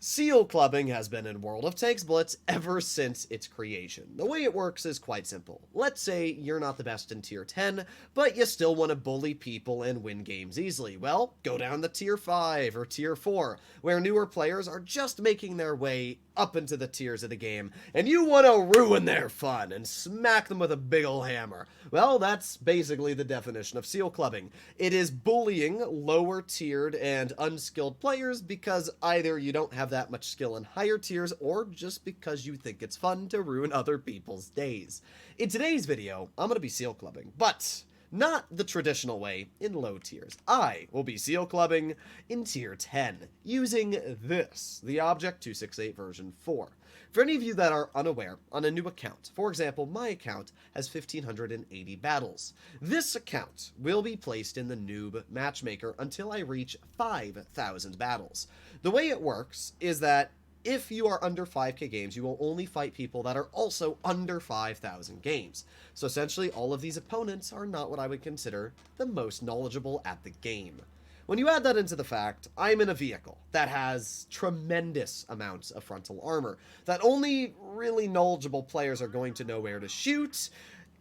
Seal clubbing has been in World of Tanks Blitz ever since its creation. The way it works is quite simple. Let's say you're not the best in tier 10, but you still want to bully people and win games easily. Well, go down to tier 5 or tier 4, where newer players are just making their way up into the tiers of the game, and you want to ruin their fun and smack them with a big ol' hammer. Well, that's basically the definition of seal clubbing. It is bullying lower tiered and unskilled players because either you don't have that much skill in higher tiers or just because you think it's fun to ruin other people's days. In today's video, I'm going to be seal clubbing, but not the traditional way in low tiers. I will be seal clubbing in tier 10 using this, the Object 268 version 4. For any of you that are unaware, on a new account, for example, my account has 1,580 battles. This account will be placed in the noob matchmaker until I reach 5,000 battles. The way it works is that if you are under 5k games, you will only fight people that are also under 5,000 games. So essentially, all of these opponents are not what I would consider the most knowledgeable at the game. When you add that into the fact, I'm in a vehicle that has tremendous amounts of frontal armor that only really knowledgeable players are going to know where to shoot.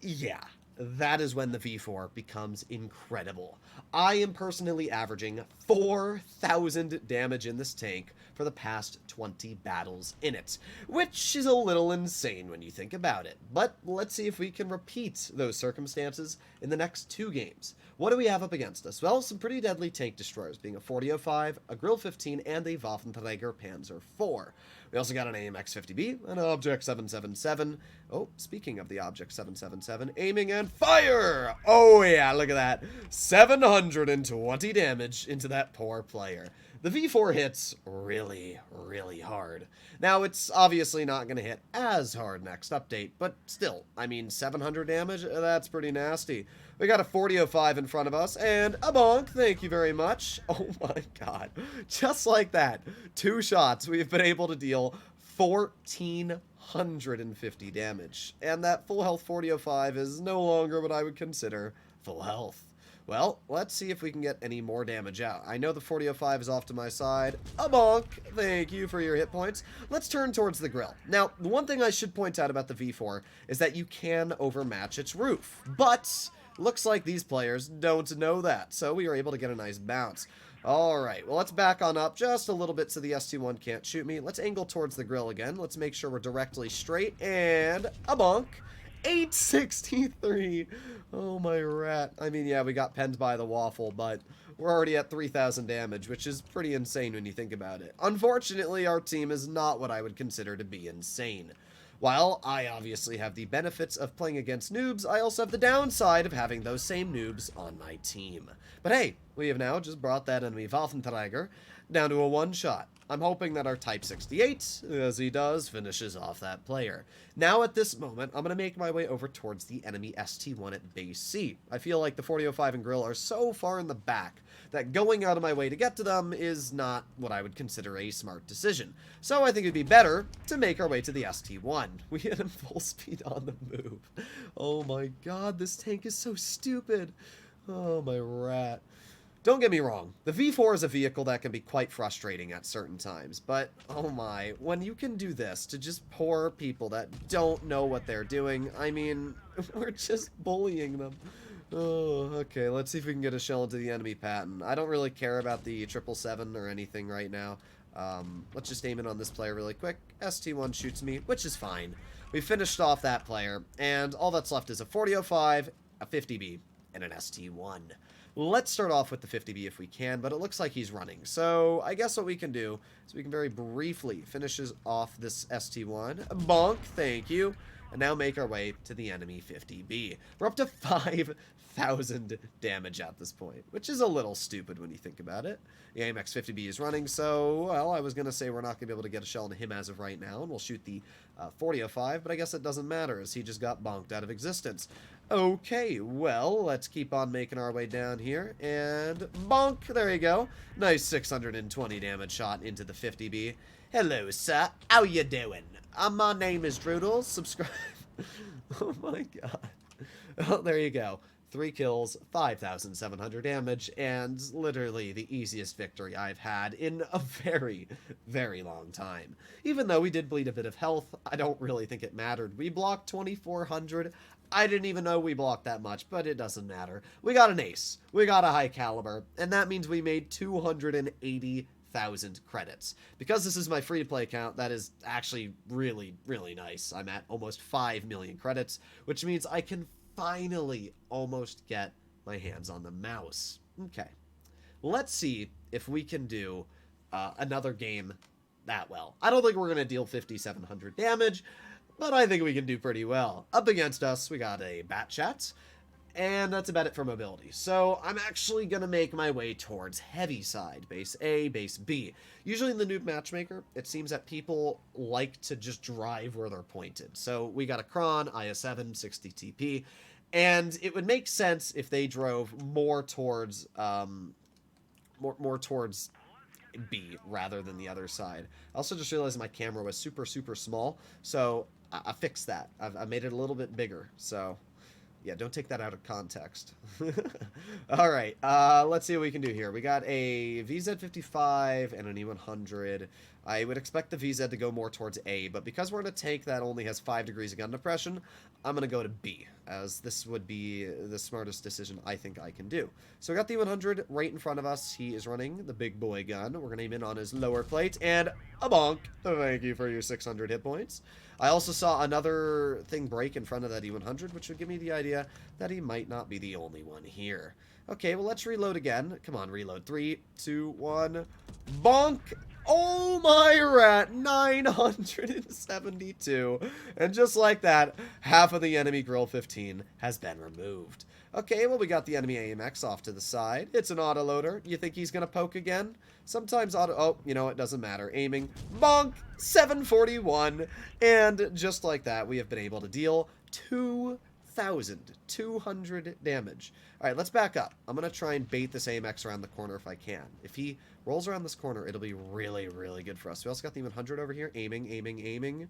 Yeah, that is when the V4 becomes incredible. I am personally averaging 4,000 damage in this tank for the past 20 battles in it, which is a little insane when you think about it. But let's see if we can repeat those circumstances in the next 2 games. What do we have up against us? Well, some pretty deadly tank destroyers, being a 4005, a Grill 15, and a Waffenträger Panzer IV. We also got an AMX 50B, an Object 777. Oh, speaking of the Object 777, aiming and fire! Oh yeah, look at that. 720 damage into that poor player. The V4 hits really, really hard. Now, it's obviously not going to hit as hard next update, but still, I mean, 700 damage? That's pretty nasty. We got a 4005 in front of us, and a bonk, thank you very much. Oh my god. Just like that, 2 shots, we've been able to deal 1,450 damage. And that full health 4005 is no longer what I would consider full health. Well, let's see if we can get any more damage out. I know the 4005 is off to my side. A bonk. Thank you for your hit points. Let's turn towards the grill. Now, the one thing I should point out about the V4 is that you can overmatch its roof. But looks like these players don't know that, so we are able to get a nice bounce. Alright, well, let's back on up just a little bit so the ST1 can't shoot me. Let's angle towards the grill again. Let's make sure we're directly straight, and a bonk. 863. Oh my rat. I mean, yeah, we got penned by the waffle, but we're already at 3,000 damage, which is pretty insane when you think about it. Unfortunately, our team is not what I would consider to be insane. While I obviously have the benefits of playing against noobs, I also have the downside of having those same noobs on my team. But hey, we have now just brought that enemy Waffenträger down to a 1-shot. I'm hoping that our Type 68, as he does, finishes off that player. Now at this moment, I'm going to make my way over towards the enemy ST1 at base C. I feel like the 4005 and Grill are so far in the back that going out of my way to get to them is not what I would consider a smart decision. So I think it'd be better to make our way to the ST1. We hit him full speed on the move. Oh my god, this tank is so stupid. Oh my rat. Don't get me wrong, the V4 is a vehicle that can be quite frustrating at certain times, but oh my, when you can do this to just poor people that don't know what they're doing, I mean, we're just bullying them. Oh, okay, let's see if we can get a shell into the enemy Patton. I don't really care about the 777 or anything right now. Let's just aim in on this player really quick. ST1 shoots me, which is fine. We finished off that player, and all that's left is a 4005, a 50B, and an ST1. Let's start off with the 50B if we can, but it looks like he's running. So I guess what we can do is we can very briefly finishes off this ST1. Bonk, thank you. And now make our way to the enemy 50B. We're up to 5,000 damage at this point, which is a little stupid when you think about it. The AMX 50B is running, so, well, I was going to say we're not going to be able to get a shell into him as of right now, and we'll shoot the 4005, but I guess it doesn't matter, as he just got bonked out of existence. Okay, well, let's keep on making our way down here, and bonk, there you go. Nice 620 damage shot into the 50B. Hello, sir. How you doing? My name is Droodle. Subscribe. Oh my god. Oh, there you go. 3 kills, 5,700 damage, and literally the easiest victory I've had in a very, very long time. Even though we did bleed a bit of health, I don't really think it mattered. We blocked 2,400. I didn't even know we blocked that much, but it doesn't matter. We got an ace. We got a high caliber, and that means we made 280,000 credits. Because this is my free-to-play account, that is actually really, really nice. I'm at almost 5 million credits, which means I can finally almost get my hands on the mouse. Okay. Let's see if we can do another game that well. I don't think we're going to deal 5,700 damage, but I think we can do pretty well. Up against us, we got a Bat Chat, and that's about it for mobility. So I'm actually going to make my way towards heavy side, base A, base B. Usually in the noob matchmaker, it seems that people like to just drive where they're pointed. So we got a Kron, IS-7, 60 TP, and it would make sense if they drove more towards more towards B rather than the other side. I also just realized my camera was super, super small, so I fixed that. I made it a little bit bigger, so yeah, don't take that out of context. All right, let's see what we can do here. We got a VZ55 and an E100. I would expect the VZ to go more towards A, but because we're in a tank that only has 5 degrees of gun depression, I'm going to go to B, as this would be the smartest decision I think I can do. So we got the E100 right in front of us. He is running the big boy gun. We're going to aim in on his lower plate, and a bonk. Thank you for your 600 hit points. I also saw another thing break in front of that E100, which would give me the idea that he might not be the only one here. Okay, well, let's reload again. Come on, reload. 3, 2, 1. Bonk! Oh my rat! 972. And just like that, half of the enemy Grill 15 has been removed. Okay, well, we got the enemy AMX off to the side. It's an autoloader. You think he's gonna poke again? Sometimes oh, you know, it doesn't matter. Aiming. Bonk! 741. And just like that, we have been able to deal 2,200 damage. All right, let's back up. I'm going to try and bait this AMX around the corner if I can. If he rolls around this corner, it'll be really, really good for us. We also got the 100 over here. Aiming, aiming, aiming.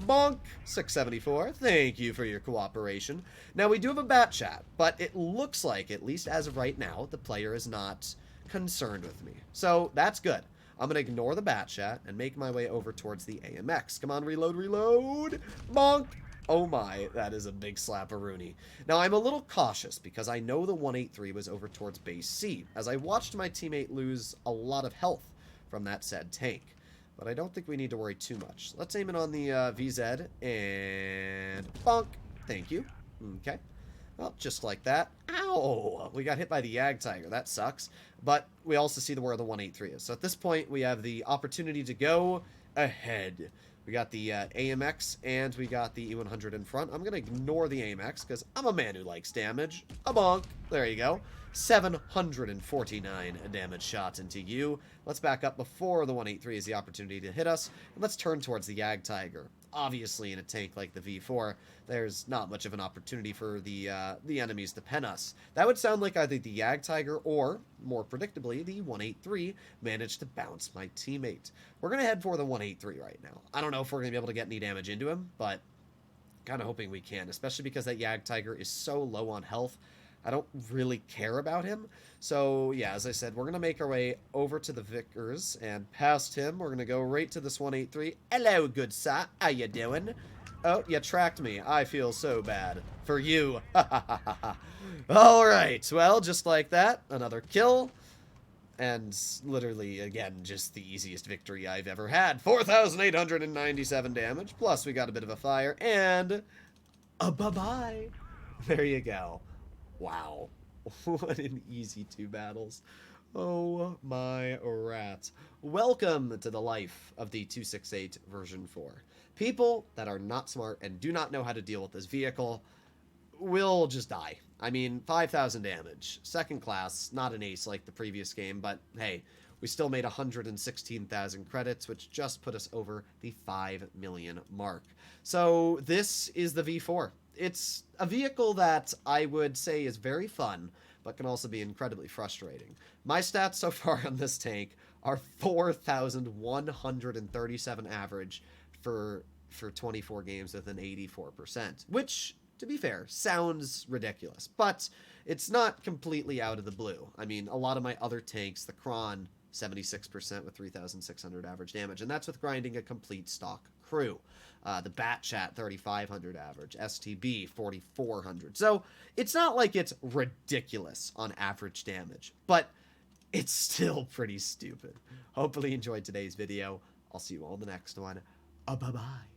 Bonk! 674. Thank you for your cooperation. Now, we do have a Bat Chat, but it looks like, at least as of right now, the player is not concerned with me. So, that's good. I'm going to ignore the Bat Chat and make my way over towards the AMX. Come on, reload, reload. Bonk! Oh my, that is a big slap-a-rooney. Now, I'm a little cautious because I know the 183 was over towards base C, as I watched my teammate lose a lot of health from that said tank. But I don't think we need to worry too much. Let's aim it on the VZ, and bonk. Thank you. Okay. Well, just like that. Ow! We got hit by the Yag Tiger. That sucks. But we also see where the 183 is. So at this point, we have the opportunity to go ahead. We got the AMX, and we got the E100 in front. I'm going to ignore the AMX, because I'm a man who likes damage. A bonk. There you go. 749 damage shots into you. Let's back up before the 183 has the opportunity to hit us. And let's turn towards the Yag Tiger. Obviously, in a tank like the V4, there's not much of an opportunity for the enemies to pen us. That would sound like either the Yag Tiger or, more predictably, the 183 managed to bounce my teammate. We're going to head for the 183 right now. I don't know if we're going to be able to get any damage into him, but kind of hoping we can, especially because that Yag Tiger is so low on health. I don't really care about him. So, yeah, as I said, we're going to make our way over to the Vickers, and past him, we're going to go right to this 183. Hello, good sir. How you doing? Oh, you tracked me. I feel so bad. For you. All right. Well, just like that, another kill. And literally, again, just the easiest victory I've ever had. 4,897 damage, plus we got a bit of a fire, and a bye-bye. There you go. Wow. What an easy 2 battles. Oh my rats. Welcome to the life of the 268 version 4. People that are not smart and do not know how to deal with this vehicle will just die. I mean, 5,000 damage. Second class, not an ace like the previous game, but hey, we still made 116,000 credits, which just put us over the 5 million mark. So this is the V4. It's a vehicle that I would say is very fun, but can also be incredibly frustrating. My stats so far on this tank are 4,137 average for 24 games with an 84%, which, to be fair, sounds ridiculous, but it's not completely out of the blue. I mean, a lot of my other tanks, the Kron, 76% with 3,600 average damage, and that's with grinding a complete stock crew. The Batchat, 3,500 average, STB, 4,400. So it's not like it's ridiculous on average damage, but it's still pretty stupid. Hopefully you enjoyed today's video. I'll see you all in the next one. Bye-bye.